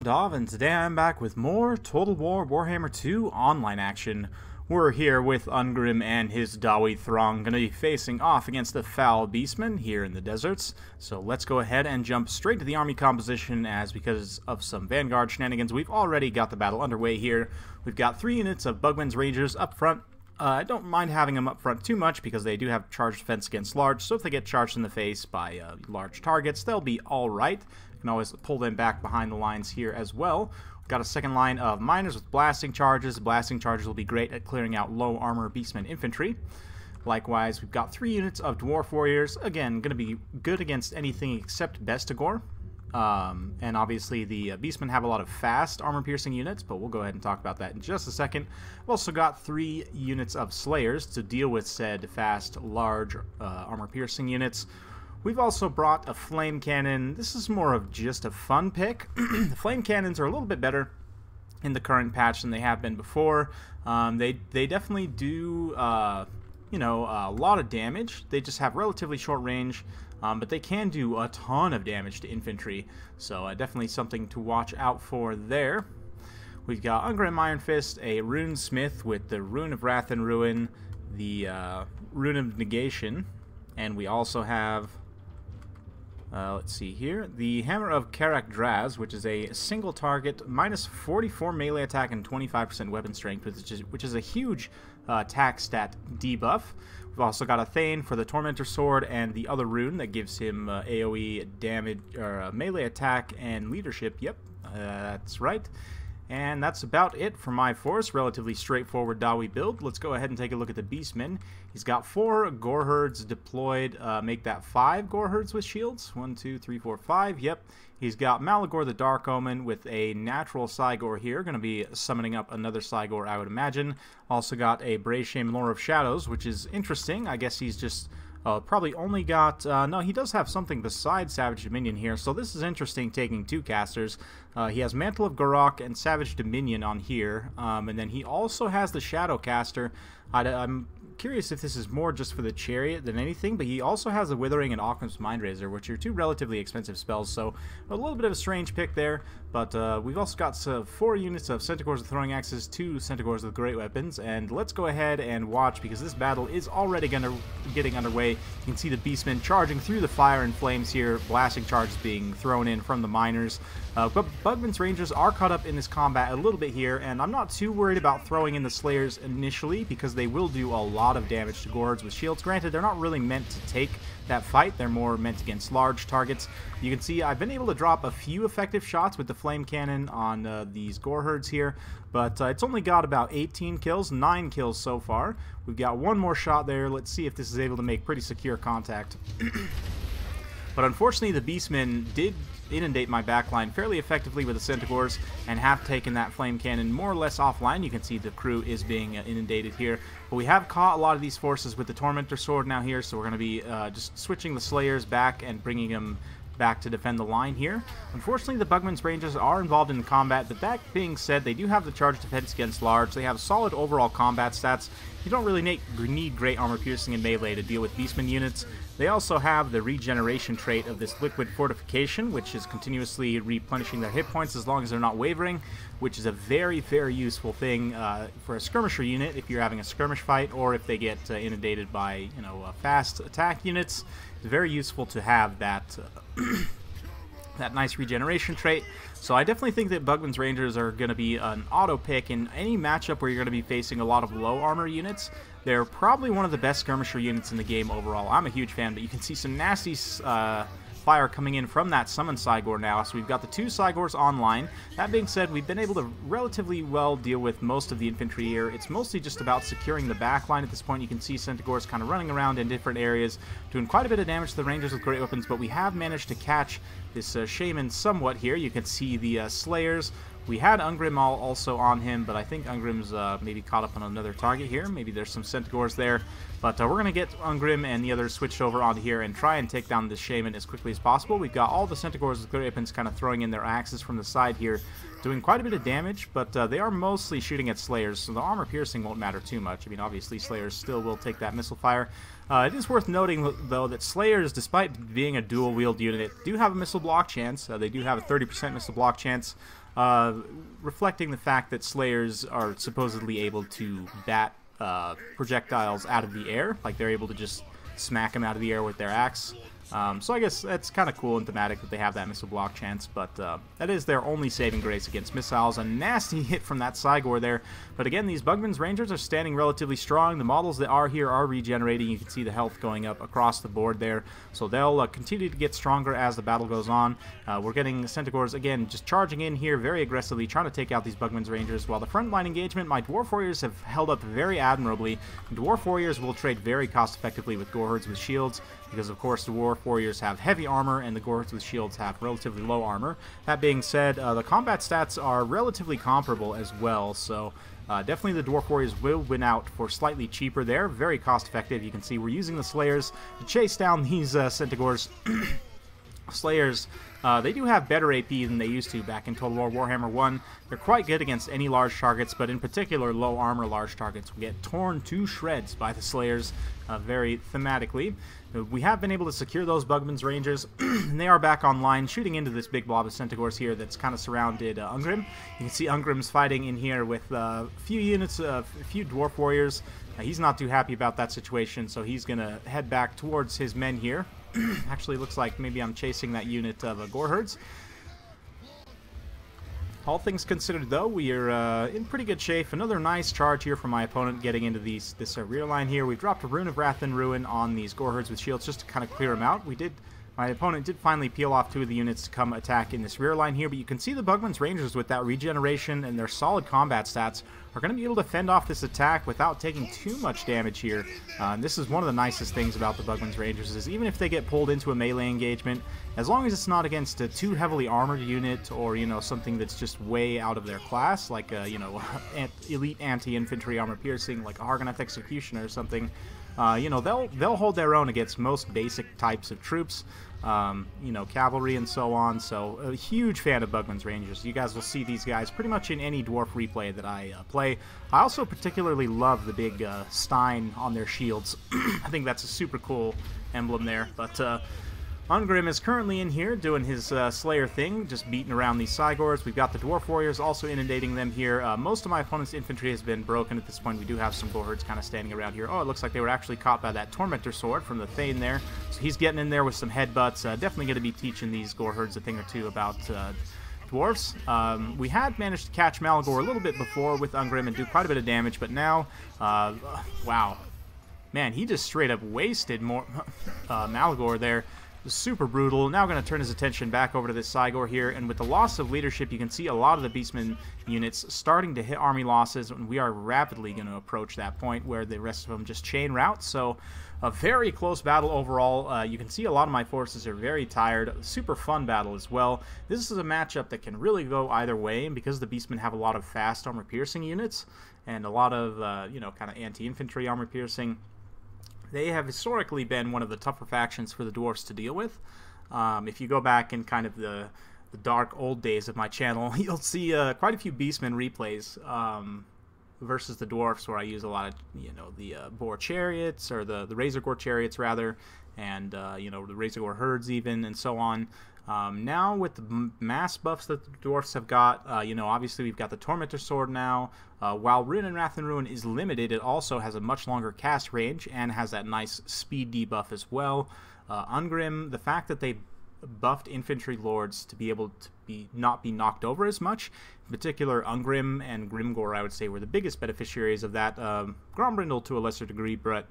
Dov, and today I'm back with more Total War Warhammer 2 online action. We're here with Ungrim and his Dawi throng, going to be facing off against the foul beastmen here in the deserts. So let's go ahead and jump straight to the army composition, as because of some Vanguard shenanigans, we've already got the battle underway here. We've got 3 units of Bugman's Rangers up front. I don't mind having them up front too much because they do have charged defense against large, so if they get charged in the face by large targets, they'll be alright. You can always pull them back behind the lines here as well. We've got a second line of miners with blasting charges. Blasting charges will be great at clearing out low armor beastmen infantry. Likewise, we've got 3 units of dwarf warriors. Again, going to be good against anything except Bestigor. And obviously the beastmen have a lot of fast armor-piercing units, but we'll go ahead and talk about that in just a second. We've also got 3 units of slayers to deal with said fast, large armor-piercing units. We've also brought a flame cannon. This is more of just a fun pick. The flame cannons are a little bit better in the current patch than they have been before. They definitely do you know, a lot of damage. They just have relatively short range, but they can do a ton of damage to infantry, so definitely something to watch out for there. We've got Ungrim Iron Fist, a Rune Smith with the Rune of Wrath and Ruin, the Rune of Negation, and we also have, let's see here, the Hammer of Karak Draz, which is a single target, minus 44 melee attack and 25% weapon strength, which is a huge attack stat debuff. We've also got a Thane for the Tormentor Sword and the other rune that gives him AoE damage, or melee attack and leadership. Yep, that's right. And that's about it for my force. Relatively straightforward Dawi build. Let's go ahead and take a look at the Beastmen. He's got 4 Gore Herds deployed. Make that 5 Gore Herds with shields. 1, 2, 3, 4, 5. Yep. He's got Malagor the Dark Omen with a natural Cygor here. Going to be summoning up another Cygor, I would imagine. Also got a Brayshame Lore of Shadows, which is interesting. I guess he's just... probably only got, no, he does have something besides Savage Dominion here, so this is interesting, taking 2 casters. He has Mantle of Gorok and Savage Dominion on here, and then he also has the Shadow Caster. I'm curious if this is more just for the Chariot than anything, but he also has the Withering and Occam's Mindraiser, which are 2 relatively expensive spells, so a little bit of a strange pick there. But we've also got 4 units of Centaurs with Throwing Axes, 2 Centaurs with Great Weapons, and let's go ahead and watch, because this battle is already getting underway. You can see the Beastmen charging through the fire and flames here, blasting charges being thrown in from the miners. But Bugman's Rangers are caught up in this combat a little bit here, and I'm not too worried about throwing in the Slayers initially, because they will do a lot of damage to Gords with shields. Granted, they're not really meant to take that fight, they're more meant against large targets. You can see I've been able to drop a few effective shots with the flame cannon on these Gore Herds here, but it's only got about 18 kills, 9 kills so far. We've got 1 more shot there. Let's see if this is able to make pretty secure contact. But unfortunately, the Beastmen did inundate my backline fairly effectively with the Centaurs and have taken that flame cannon more or less offline. You can see the crew is being inundated here. But we have caught a lot of these forces with the Tormentor Sword now here, so we're going to be just switching the Slayers back and bringing them back to defend the line here. Unfortunately, the Bugman's Rangers are involved in combat, but that being said, they do have the charge defense against large. They have solid overall combat stats. You don't really need great armor piercing and melee to deal with Beastman units. They also have the regeneration trait of this liquid fortification, which is continuously replenishing their hit points as long as they're not wavering, which is a very, very useful thing for a skirmisher unit if you're having a skirmish fight, or if they get inundated by, you know, fast attack units. It's very useful to have that that nice regeneration trait. So I definitely think that Bugman's Rangers are going to be an auto pick in any matchup where you're going to be facing a lot of low armor units. They're probably one of the best skirmisher units in the game overall. I'm a huge fan, but you can see some nasty fire coming in from that Summon Cygor now. So we've got the 2 Cygors online. That being said, we've been able to relatively well deal with most of the infantry here. It's mostly just about securing the back line at this point. You can see Centaurs kind of running around in different areas, doing quite a bit of damage to the Rangers with great weapons, but we have managed to catch this Shaman somewhat here. You can see the Slayers. We had Ungrim also on him, but I think Ungrim's maybe caught up on another target here. Maybe there's some Centaurs there. But we're going to get Ungrim and the others switched over onto here and try and take down this Shaman as quickly as possible. We've got all the Centaurs with great weapons kind of throwing in their axes from the side here, doing quite a bit of damage, but they are mostly shooting at Slayers, so the armor piercing won't matter too much. I mean, obviously Slayers still will take that missile fire. It is worth noting, though, that Slayers, despite being a dual-wield unit, do have a missile block chance. They do have a 30% missile block chance. reflecting the fact that Slayers are supposedly able to bat projectiles out of the air, like they're able to just smack them out of the air with their axe. So I guess that's kind of cool and thematic that they have that missile block chance, but that is their only saving grace against missiles. A nasty hit from that Cygor there, but again, these Bugman's Rangers are standing relatively strong. The models that are here are regenerating. You can see the health going up across the board there, so they'll continue to get stronger as the battle goes on. We're getting Centaurs, again, just charging in here very aggressively, trying to take out these Bugman's Rangers. While the frontline engagement, my Dwarf Warriors have held up very admirably. Dwarf Warriors will trade very cost-effectively with Gorherds with shields, because of course the Dwarf Warriors have heavy armor and the Gorherds with shields have relatively low armor. That being said, the combat stats are relatively comparable as well, so definitely the Dwarf Warriors will win out for slightly cheaper there. Very cost effective. You can see we're using the Slayers to chase down these Centaurs. Slayers, they do have better AP than they used to back in Total War Warhammer 1. They're quite good against any large targets, but in particular low armor large targets will get torn to shreds by the Slayers very thematically. We have been able to secure those Bugman's Rangers, and they are back online, shooting into this big blob of Centaurs here that's kind of surrounded Ungrim. You can see Ungrim's fighting in here with a few units, a few Dwarf Warriors. He's not too happy about that situation, so he's going to head back towards his men here. Actually, looks like maybe I'm chasing that unit of Gorherds. All things considered, though, we are in pretty good shape. Another nice charge here from my opponent getting into this rear line here. We've dropped a Rune of Wrath and Ruin on these Gorherds with shields just to kind of clear them out. My opponent did finally peel off 2 of the units to come attack in this rear line here, but you can see the Bugman's Rangers with that regeneration and their solid combat stats are going to be able to fend off this attack without taking too much damage here. And this is one of the nicest things about the Bugman's Rangers, is even if they get pulled into a melee engagement, as long as it's not against a too heavily armored unit or, you know, something that's just way out of their class, like, you know, elite anti-infantry armor piercing, like a Hargoneth Executioner or something, you know, they'll hold their own against most basic types of troops. You know, cavalry and so on. So a huge fan of Bugman's Rangers. You guys will see these guys pretty much in any dwarf replay that I play. I also particularly love the big Stein on their shields. I think that's a super cool emblem there. But Ungrim is currently in here doing his Slayer thing, just beating around these Cygors. We've got the Dwarf Warriors also inundating them here. Most of my opponent's infantry has been broken at this point. We do have some Gorherds kind of standing around here. Oh, it looks like they were actually caught by that Tormentor Sword from the Thane there. So he's getting in there with some headbutts. Definitely going to be teaching these Gorherds a thing or two about dwarfs. We had managed to catch Malagor a little bit before with Ungrim and do quite a bit of damage, but now, wow. Man, he just straight up wasted more Malagor there. Super brutal. Now going to turn his attention back over to this Cygor here, and with the loss of leadership, you can see a lot of the Beastmen units starting to hit army losses, and we are rapidly going to approach that point where the rest of them just chain route. So a very close battle overall. You can see a lot of my forces are very tired. Super fun battle as well. This is a matchup that can really go either way, and because the Beastmen have a lot of fast armor piercing units and a lot of you know, kind of anti-infantry armor piercing, they have historically been one of the tougher factions for the dwarfs to deal with. If you go back in kind of the dark old days of my channel, you'll see quite a few Beastmen replays versus the dwarfs, where I use a lot of, you know, the Boar chariots, or the Razor Gore chariots rather, and you know, the Razor Gore herds even, and so on. Now with the mass buffs that the dwarfs have got, you know, obviously we've got the Tormentor Sword now. While Rune and Wrath and Ruin is limited, it also has a much longer cast range and has that nice speed debuff as well. Ungrim, the fact that they buffed infantry lords to be able to not be knocked over as much, in particular Ungrim and Grimgor, I would say, were the biggest beneficiaries of that. Grombrindle to a lesser degree, but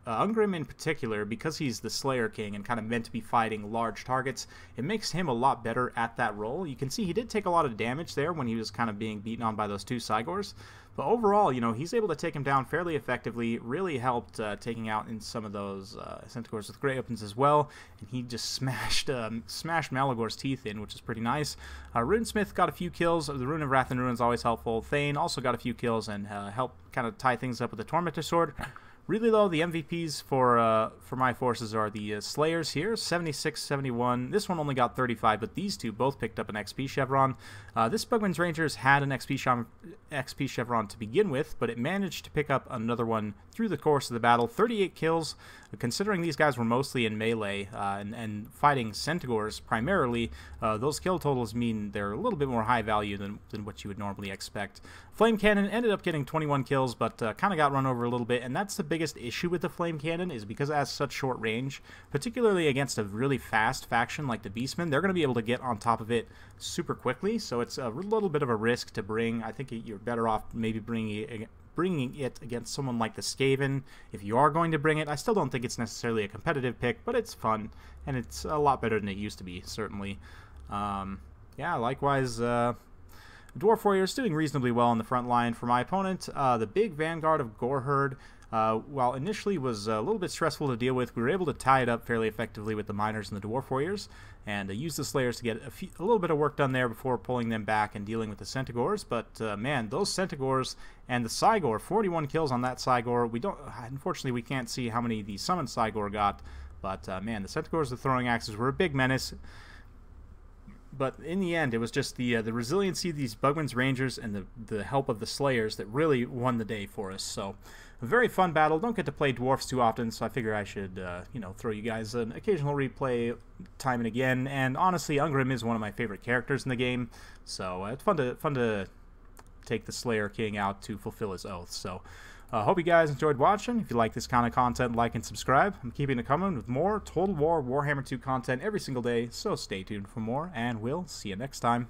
Ungrim in particular, because he's the Slayer King and kind of meant to be fighting large targets, it makes him a lot better at that role. You can see he did take a lot of damage there when he was kind of being beaten on by those 2 Cygors, but overall, you know, he's able to take him down fairly effectively. Really helped taking out in some of those Centaurs with Grey Opens as well, and he just smashed Malagor's teeth in, which is pretty nice. Runesmith got a few kills. The Rune of Wrath and Ruin is always helpful. Thane also got a few kills and helped kind of tie things up with the Tormentor Sword. Really, though, the MVPs for my forces are the Slayers here, 76, 71. This one only got 35, but these two both picked up an XP Chevron. This Bugman's Rangers had an XP Chevron to begin with, but it managed to pick up another one through the course of the battle. 38 kills. considering these guys were mostly in melee and fighting Centaurs primarily, those kill totals mean they're a little bit more high value than what you would normally expect. Flame Cannon ended up getting 21 kills, but kind of got run over a little bit, and that's the biggest issue with the Flame Cannon, is because it has such short range, particularly against a really fast faction like the Beastmen. They're going to be able to get on top of it super quickly, so it's a little bit of a risk to bring. I think you're better off maybe bringing it against someone like the Skaven if you are going to bring it. I still don't think it's necessarily a competitive pick, but it's fun, and it's a lot better than it used to be, certainly. Yeah, likewise, Dwarf Warrior is doing reasonably well on the front line. For my opponent, the big Vanguard of Goreherd, while initially was a little bit stressful to deal with, we were able to tie it up fairly effectively with the Miners and the Dwarf Warriors, and use the Slayers to get a little bit of work done there before pulling them back and dealing with the Centaurs. But man, those Centaurs and the Cygor, 41 kills on that Cygor. Unfortunately, we can't see how many the summoned Cygor got, but man, the Centaurs with throwing axes were a big menace. But in the end, it was just the resiliency of these Bugman's Rangers and the help of the Slayers that really won the day for us. So, a very fun battle. Don't get to play Dwarfs too often, so I figure I should, throw you guys an occasional replay time and again. And honestly, Ungrim is one of my favorite characters in the game, so it's fun to take the Slayer King out to fulfill his oath. So, hope you guys enjoyed watching. If you like this kind of content, like and subscribe. I'm keeping it coming with more Total War Warhammer 2 content every single day, so stay tuned for more, and we'll see you next time.